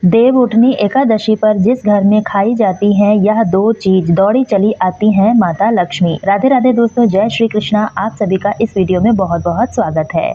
देवउठनी एकादशी पर जिस घर में खाई जाती हैं यह दो चीज दौड़ी चली आती हैं माता लक्ष्मी। राधे राधे दोस्तों, जय श्री कृष्णा। आप सभी का इस वीडियो में बहुत बहुत स्वागत है।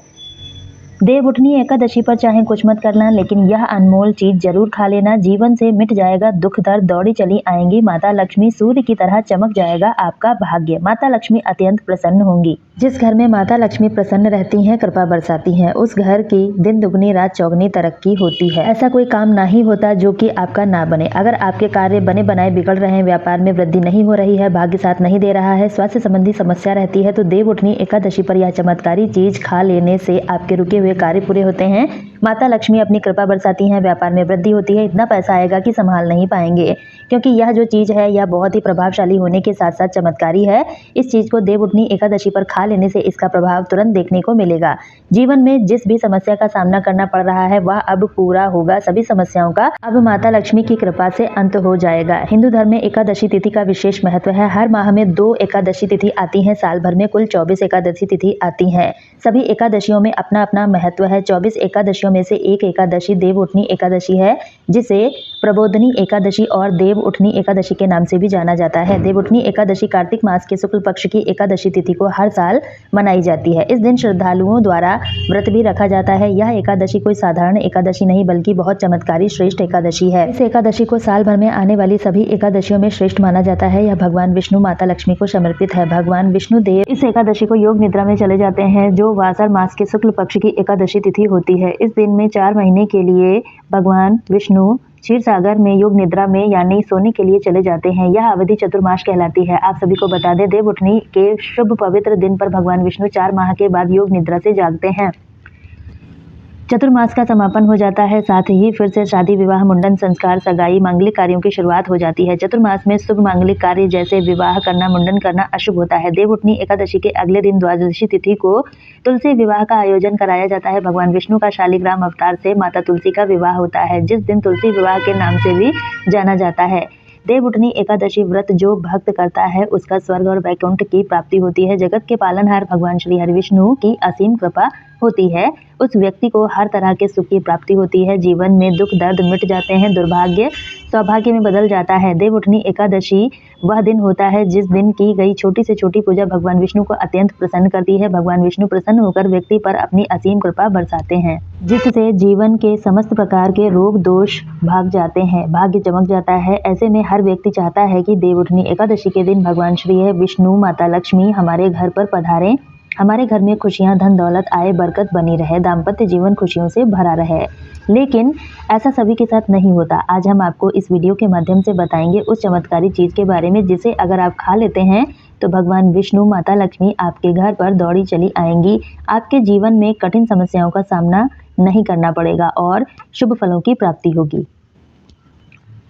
देवउठनी एकादशी पर चाहे कुछ मत करना, लेकिन यह अनमोल चीज जरूर खा लेना। जीवन से मिट जाएगा दुख दर्द, दौड़ी चली आएंगी माता लक्ष्मी, सूर्य की तरह चमक जाएगा आपका भाग्य। माता लक्ष्मी अत्यंत प्रसन्न होंगी। जिस घर में माता लक्ष्मी प्रसन्न रहती हैं, कृपा बरसाती हैं, उस घर की दिन दुगनी रात चौगनी तरक्की होती है। ऐसा कोई काम नहीं होता जो कि आपका ना बने। अगर आपके कार्य बने बनाए बिगड़ रहे हैं, व्यापार में वृद्धि नहीं हो रही है, भाग्य साथ नहीं दे रहा है, स्वास्थ्य संबंधी समस्या रहती है, तो देवउठनी एकादशी पर यह चमत्कारी चीज खा लेने से आपके रुके हुए कार्य पूरे होते हैं। माता लक्ष्मी अपनी कृपा बरसाती हैं, व्यापार में वृद्धि होती है, इतना पैसा आएगा कि संभाल नहीं पाएंगे, क्योंकि यह जो चीज है यह बहुत ही प्रभावशाली होने के साथ साथ चमत्कारी है। इस चीज को देवउठनी एकादशी पर खा लेने से इसका प्रभाव तुरंत देखने को मिलेगा। जीवन में जिस भी समस्या का सामना करना पड़ रहा है वह अब पूरा होगा। सभी समस्याओं का अब माता लक्ष्मी की कृपा से अंत हो जाएगा। हिंदू धर्म में एकादशी तिथि का विशेष महत्व है। हर माह में 2 एकादशी तिथि आती हैं, साल भर में कुल 24 एकादशी तिथि आती हैं। सभी एकादशियों में अपना अपना महत्व है। 24 एकादशियों में से एक एकादशी देवउठनी एकादशी है, जिसे प्रबोधनी एकादशी और देवउठनी एकादशी के नाम से भी जाना जाता है। देवउठनी एकादशी कार्तिक मास के शुक्ल पक्ष की एकादशी तिथि को हर साल मनाई जाती है। इस दिन श्रद्धालुओं द्वारा व्रत भी रखा जाता है। यह एकादशी कोई साधारण एकादशी नहीं बल्कि बहुत चमत्कारी श्रेष्ठ एकादशी है। इस एकादशी को साल भर में आने वाली सभी एकादशियों में श्रेष्ठ माना जाता है। यह भगवान विष्णु माता लक्ष्मी को समर्पित है। भगवान विष्णु देव इस एकादशी को योग निद्रा में चले जाते हैं, जो वासर मास के शुक्ल पक्ष की एकादशी तिथि होती है। इस दिन में 4 महीने के लिए भगवान विष्णु क्षीर सागर में योग निद्रा में यानी सोने के लिए चले जाते हैं। यह अवधि चतुर्मास कहलाती है। आप सभी को बता दें, देवउठनी के शुभ पवित्र दिन पर भगवान विष्णु 4 माह के बाद योग निद्रा से जागते हैं। चतुर्मास का समापन हो जाता है, साथ ही फिर से शादी विवाह मुंडन संस्कार सगाई मांगलिक कार्यों की शुरुआत हो जाती है। चतुर्मास में शुभ मांगलिक कार्य जैसे विवाह करना मुंडन करना अशुभ होता है। देवउठनी एकादशी के अगले दिन द्वादशी तिथि को तुलसी विवाह का आयोजन कराया जाता है। भगवान विष्णु का शालिग्राम अवतार से माता तुलसी का विवाह होता है, जिस दिन तुलसी विवाह के नाम से भी जाना जाता है। देवउठनी एकादशी व्रत जो भक्त करता है उसका स्वर्ग और वैकुंठ की प्राप्ति होती है। जगत के पालनहार भगवान श्री हरि विष्णु की असीम कृपा होती है। उस व्यक्ति को हर तरह के सुख की प्राप्ति होती है। जीवन में दुख दर्द मिट जाते हैं, दुर्भाग्य सौभाग्य में बदल जाता है। देवउठनी एकादशी वह दिन होता है जिस दिन की गई छोटी से छोटी पूजा भगवान विष्णु को अत्यंत प्रसन्न करती है। भगवान विष्णु प्रसन्न होकर व्यक्ति पर अपनी असीम कृपा बरसाते हैं, जिससे जीवन के समस्त प्रकार के रोग दोष भाग जाते हैं, भाग्य चमक जाता है। ऐसे में हर व्यक्ति चाहता है कि देवउठनी एकादशी के दिन भगवान श्री विष्णु माता लक्ष्मी हमारे घर पर पधारें, हमारे घर में खुशियां धन दौलत आए, बरकत बनी रहे, दाम्पत्य जीवन खुशियों से भरा रहे। लेकिन ऐसा सभी के साथ नहीं होता। आज हम आपको इस वीडियो के माध्यम से बताएंगे उस चमत्कारी चीज के बारे में जिसे अगर आप खा लेते हैं तो भगवान विष्णु माता लक्ष्मी आपके घर पर दौड़ी चली आएंगी। आपके जीवन में कठिन समस्याओं का सामना नहीं करना पड़ेगा और शुभ फलों की प्राप्ति होगी।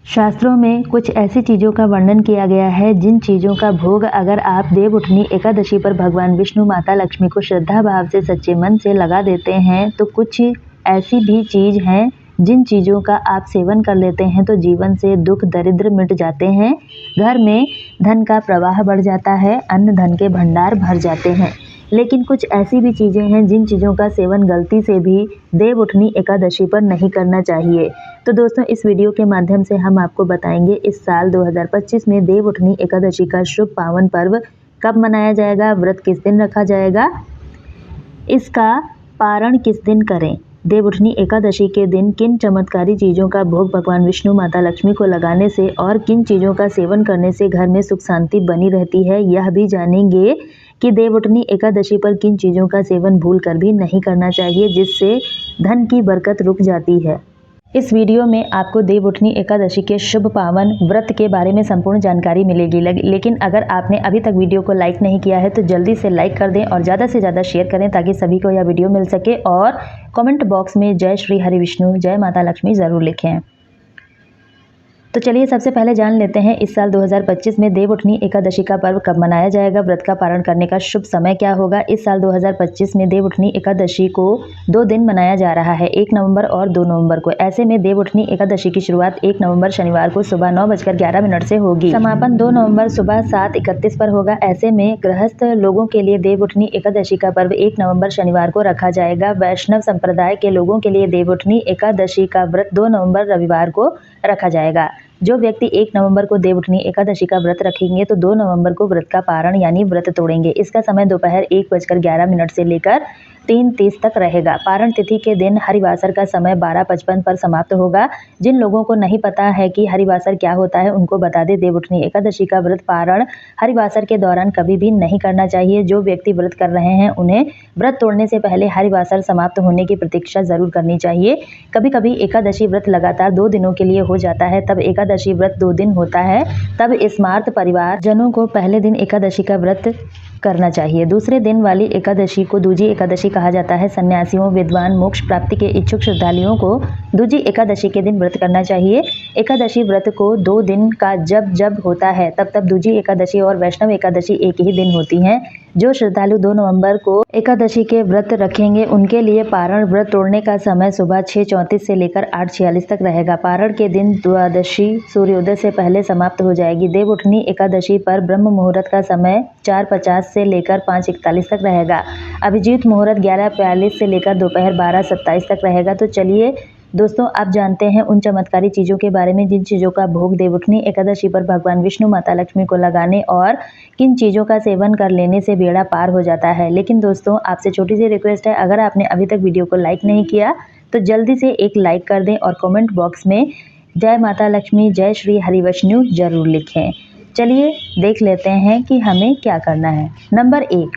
शास्त्रों में कुछ ऐसी चीज़ों का वर्णन किया गया है जिन चीज़ों का भोग अगर आप देवउठनी एकादशी पर भगवान विष्णु माता लक्ष्मी को श्रद्धा भाव से सच्चे मन से लगा देते हैं, तो कुछ ऐसी भी चीज़ हैं जिन चीज़ों का आप सेवन कर लेते हैं तो जीवन से दुख दरिद्र मिट जाते हैं, घर में धन का प्रवाह बढ़ जाता है, अन्न धन के भंडार भर जाते हैं। लेकिन कुछ ऐसी भी चीज़ें हैं जिन चीज़ों का सेवन गलती से भी देवउठनी एकादशी पर नहीं करना चाहिए। तो दोस्तों, इस वीडियो के माध्यम से हम आपको बताएंगे इस साल 2025 में देवउठनी एकादशी का शुभ पावन पर्व कब मनाया जाएगा, व्रत किस दिन रखा जाएगा, इसका पारण किस दिन करें, देवउठनी एकादशी के दिन किन चमत्कारी चीज़ों का भोग भगवान विष्णु माता लक्ष्मी को लगाने से और किन चीज़ों का सेवन करने से घर में सुख शांति बनी रहती है, यह भी जानेंगे कि देवउठनी एकादशी पर किन चीज़ों का सेवन भूल कर भी नहीं करना चाहिए जिससे धन की बरकत रुक जाती है। इस वीडियो में आपको देवउठनी एकादशी के शुभ पावन व्रत के बारे में संपूर्ण जानकारी मिलेगी। लेकिन अगर आपने अभी तक वीडियो को लाइक नहीं किया है तो जल्दी से लाइक कर दें और ज़्यादा से ज़्यादा शेयर करें ताकि सभी को यह वीडियो मिल सके, और कमेंट बॉक्स में जय श्री हरि विष्णु जय माता लक्ष्मी ज़रूर लिखें। तो चलिए सबसे पहले जान लेते हैं इस साल 2025 में देवउठनी एकादशी का पर्व कब मनाया जाएगा, व्रत का पारण करने का शुभ समय क्या होगा। इस साल 2025 में देवउठनी एकादशी को 2 दिन मनाया जा रहा है, 1 नवंबर और 2 नवंबर को। ऐसे में देवउठनी एकादशी की शुरुआत 1 नवंबर शनिवार को सुबह 9:11 से होगी। समापन 2 नवंबर सुबह 7:31 पर होगा। ऐसे में गृहस्थ लोगों के लिए देवउठनी एकादशी का पर्व 1 नवंबर शनिवार को रखा जाएगा। वैष्णव संप्रदाय के लोगों के लिए देवउठनी एकादशी का व्रत 2 नवंबर रविवार को रखा जाएगा। जो व्यक्ति 1 नवंबर को देवउठनी एकादशी का व्रत रखेंगे तो 2 नवंबर को व्रत का पारण यानी व्रत तोड़ेंगे। इसका समय दोपहर 1:11 से लेकर 3:30 तक रहेगा। पारण तिथि के दिन हरिवासर का समय 12:55 पर समाप्त होगा। जिन लोगों को नहीं पता है कि हरिवासर क्या होता है उनको बता दें, देवउठनी एकादशी का व्रत पारण हरिवासर के दौरान कभी भी नहीं करना चाहिए। जो व्यक्ति व्रत कर रहे हैं उन्हें व्रत तोड़ने से पहले हरिवासर समाप्त होने की प्रतीक्षा जरूर करनी चाहिए। कभी कभी एकादशी व्रत लगातार 2 दिनों के लिए हो जाता है, तब एकादशी व्रत 2 दिन होता है, तब स्मार्त परिवार जनों को पहले दिन एकादशी का व्रत करना चाहिए। दूसरे दिन वाली एकादशी को दूजी एकादशी कहा जाता है। सन्यासियों, विद्वान, मोक्ष प्राप्ति के इच्छुक श्रद्धालुओं को दूजी एकादशी के दिन व्रत करना चाहिए। एकादशी व्रत को 2 दिन का जब जब होता है तब तब दूजी एकादशी और वैष्णव एकादशी एक ही दिन होती हैं। जो श्रद्धालु 2 नवंबर को एकादशी के व्रत रखेंगे उनके लिए पारण व्रत तोड़ने का समय सुबह 6:34 से लेकर 8:46 तक रहेगा। पारण के दिन द्वादशी सूर्योदय से पहले समाप्त हो जाएगी। देवउठनी एकादशी पर ब्रह्म मुहूर्त का समय 4:50 से लेकर 5:41 तक रहेगा। अभिजीत मुहूर्त 11:42 से लेकर दोपहर 12:27 तक रहेगा। तो चलिए दोस्तों, आप जानते हैं उन चमत्कारी चीज़ों के बारे में जिन चीज़ों का भोग देवउठनी एकादशी पर भगवान विष्णु, माता लक्ष्मी को लगाने और किन चीज़ों का सेवन कर लेने से बेड़ा पार हो जाता है। लेकिन दोस्तों, आपसे छोटी सी रिक्वेस्ट है, अगर आपने अभी तक वीडियो को लाइक नहीं किया तो जल्दी से एक लाइक कर दें और कमेंट बॉक्स में जय माता लक्ष्मी, जय श्री हरिवैष्णव जरूर लिखें। चलिए देख लेते हैं कि हमें क्या करना है। नंबर 1,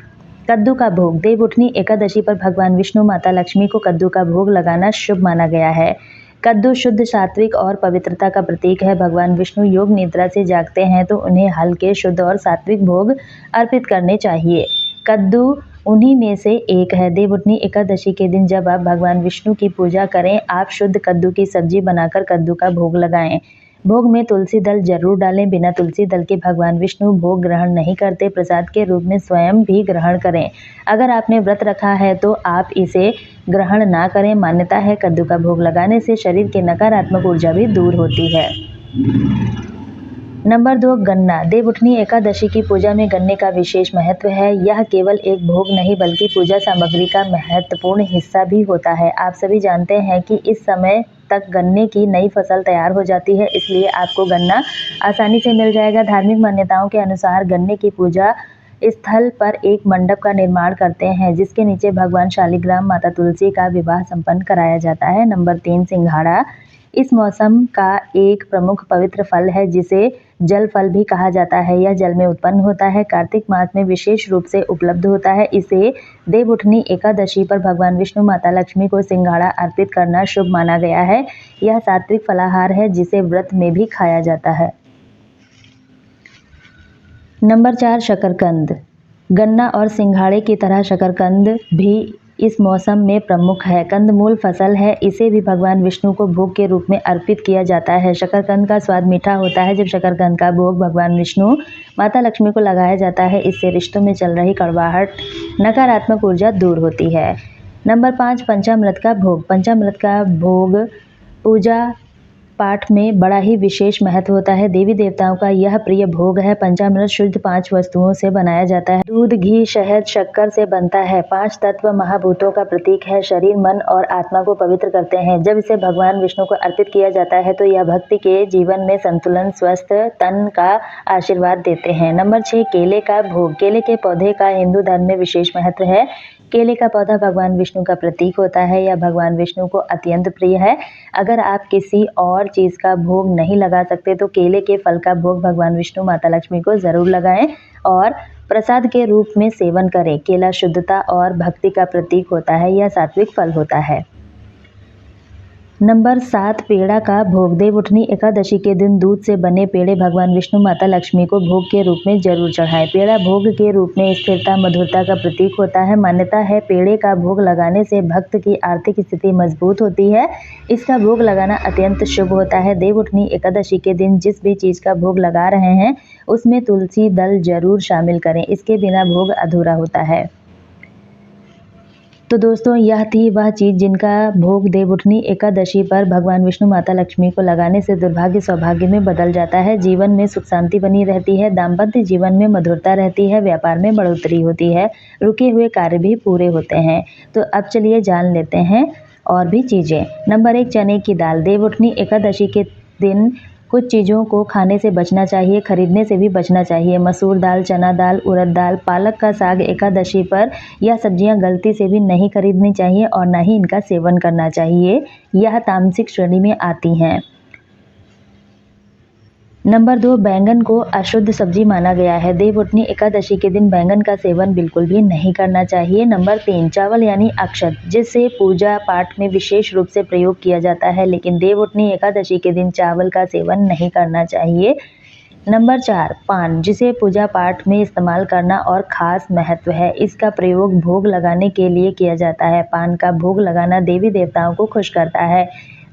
कद्दू का भोग। देवउठनी एकादशी पर भगवान विष्णु, माता लक्ष्मी को कद्दू का भोग लगाना शुभ माना गया है। कद्दू शुद्ध, सात्विक और पवित्रता का प्रतीक है। भगवान विष्णु योग निद्रा से जागते हैं तो उन्हें हल्के, शुद्ध और सात्विक भोग अर्पित करने चाहिए। कद्दू उन्हीं में से एक है। देवउठनी एकादशी के दिन जब आप भगवान विष्णु की पूजा करें, आप शुद्ध कद्दू की सब्जी बनाकर कद्दू का भोग लगाएं। भोग में तुलसी दल जरूर डालें। बिना तुलसी दल के भगवान विष्णु भोग ग्रहण नहीं करते। प्रसाद के रूप में स्वयं भी ग्रहण करें। अगर आपने व्रत रखा है तो आप इसे ग्रहण ना करें। मान्यता है कद्दू का भोग लगाने से शरीर की नकारात्मक ऊर्जा भी दूर होती है। नंबर 2, गन्ना। देवउठनी एकादशी की पूजा में गन्ने का विशेष महत्व है। यह केवल एक भोग नहीं बल्कि पूजा सामग्री का महत्वपूर्ण हिस्सा भी होता है। आप सभी जानते हैं कि इस समय तक गन्ने की नई फसल तैयार हो जाती है, इसलिए आपको गन्ना आसानी से मिल जाएगा। धार्मिक मान्यताओं के अनुसार गन्ने की पूजा स्थल पर एक मंडप का निर्माण करते हैं जिसके नीचे भगवान शालिग्राम, माता तुलसी का विवाह संपन्न कराया जाता है। नंबर 3, सिंघाड़ा। इस मौसम का एक प्रमुख पवित्र फल है जिसे जल फल भी कहा जाता है। यह जल में उत्पन्न होता है, कार्तिक मास में विशेष रूप से उपलब्ध होता है। इसे देवउठनी एकादशी पर भगवान विष्णु, माता लक्ष्मी को सिंघाड़ा अर्पित करना शुभ माना गया है। यह सात्विक फलाहार है जिसे व्रत में भी खाया जाता है। नंबर 4, शकरकंद। गन्ना और सिंघाड़े की तरह शकरकंद भी इस मौसम में प्रमुख है। कंदमूल फसल है, इसे भी भगवान विष्णु को भोग के रूप में अर्पित किया जाता है। शकरकंद का स्वाद मीठा होता है। जब शकरकंद का भोग भगवान विष्णु, माता लक्ष्मी को लगाया जाता है, इससे रिश्तों में चल रही कड़वाहट, नकारात्मक ऊर्जा दूर होती है। नंबर 5, पंचामृत का भोग। पंचामृत का भोग पूजा पाठ में बड़ा ही विशेष महत्व होता है। देवी देवताओं का यह प्रिय भोग है। पंचामृत शुद्ध 5 वस्तुओं से बनाया जाता है। दूध, घी, शहद, शक्कर से बनता है। 5 तत्व महाभूतों का प्रतीक है। शरीर, मन और आत्मा को पवित्र करते हैं। जब इसे भगवान विष्णु को अर्पित किया जाता है तो यह भक्ति के जीवन में संतुलन, स्वस्थ तन का आशीर्वाद देते हैं। नंबर 6, केले का भोग। केले के पौधे का हिंदू धर्म में विशेष महत्व है। केले का पौधा भगवान विष्णु का प्रतीक होता है। यह भगवान विष्णु को अत्यंत प्रिय है। अगर आप किसी और चीज़ का भोग नहीं लगा सकते तो केले के फल का भोग भगवान विष्णु, माता लक्ष्मी को ज़रूर लगाएं और प्रसाद के रूप में सेवन करें। केला शुद्धता और भक्ति का प्रतीक होता है। यह सात्विक फल होता है। नंबर 7 पेड़ा का भोग। देवउठनी एकादशी के दिन दूध से बने पेड़े भगवान विष्णु माता लक्ष्मी को भोग के रूप में जरूर चढ़ाएं। पेड़ा भोग के रूप में स्थिरता मधुरता का प्रतीक होता है। मान्यता है पेड़े का भोग लगाने से भक्त की आर्थिक स्थिति मजबूत होती है। इसका भोग लगाना अत्यंत शुभ होता है। देवउठनी एकादशी के दिन जिस भी चीज का भोग लगा रहे हैं उसमें तुलसी दल जरूर शामिल करें, इसके बिना भोग अधूरा होता है। तो दोस्तों यह थी वह चीज़ जिनका भोग देवउठनी एकादशी पर भगवान विष्णु माता लक्ष्मी को लगाने से दुर्भाग्य सौभाग्य में बदल जाता है, जीवन में सुख शांति बनी रहती है, दाम्पत्य जीवन में मधुरता रहती है, व्यापार में बढ़ोतरी होती है, रुके हुए कार्य भी पूरे होते हैं। तो अब चलिए जान लेते हैं और भी चीज़ें। नंबर 1 चने की दाल। देवउठनी एकादशी के दिन कुछ चीज़ों को खाने से बचना चाहिए, खरीदने से भी बचना चाहिए। मसूर दाल, चना दाल, उड़द दाल, पालक का साग एकादशी पर यह सब्जियां गलती से भी नहीं खरीदनी चाहिए और ना ही इनका सेवन करना चाहिए, यह तामसिक श्रेणी में आती हैं। नंबर 2 बैंगन को अशुद्ध सब्जी माना गया है। देवउठनी एकादशी के दिन बैंगन का सेवन बिल्कुल भी नहीं करना चाहिए। नंबर 3 चावल यानी अक्षत, जिसे पूजा पाठ में विशेष रूप से प्रयोग किया जाता है, लेकिन देवउठनी एकादशी के दिन चावल का सेवन नहीं करना चाहिए। नंबर 4 पान, जिसे पूजा पाठ में इस्तेमाल करना और खास महत्व है। इसका प्रयोग भोग लगाने के लिए किया जाता है। पान का भोग लगाना देवी देवताओं को खुश करता है।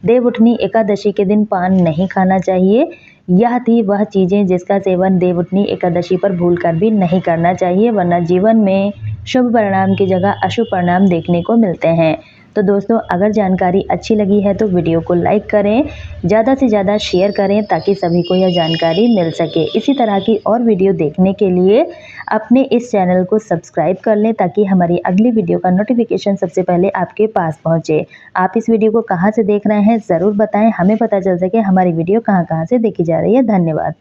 देवउठनी एकादशी के दिन पान नहीं खाना चाहिए। यह थी वह चीज़ें जिसका सेवन देवउठनी एकादशी पर भूलकर भी नहीं करना चाहिए, वरना जीवन में शुभ परिणाम की जगह अशुभ परिणाम देखने को मिलते हैं। तो दोस्तों अगर जानकारी अच्छी लगी है तो वीडियो को लाइक करें, ज़्यादा से ज़्यादा शेयर करें ताकि सभी को यह जानकारी मिल सके। इसी तरह की और वीडियो देखने के लिए अपने इस चैनल को सब्सक्राइब कर लें ताकि हमारी अगली वीडियो का नोटिफिकेशन सबसे पहले आपके पास पहुंचे। आप इस वीडियो को कहां से देख रहे हैं ज़रूर बताएं, हमें पता चल सके हमारी वीडियो कहां से देखी जा रही है। धन्यवाद।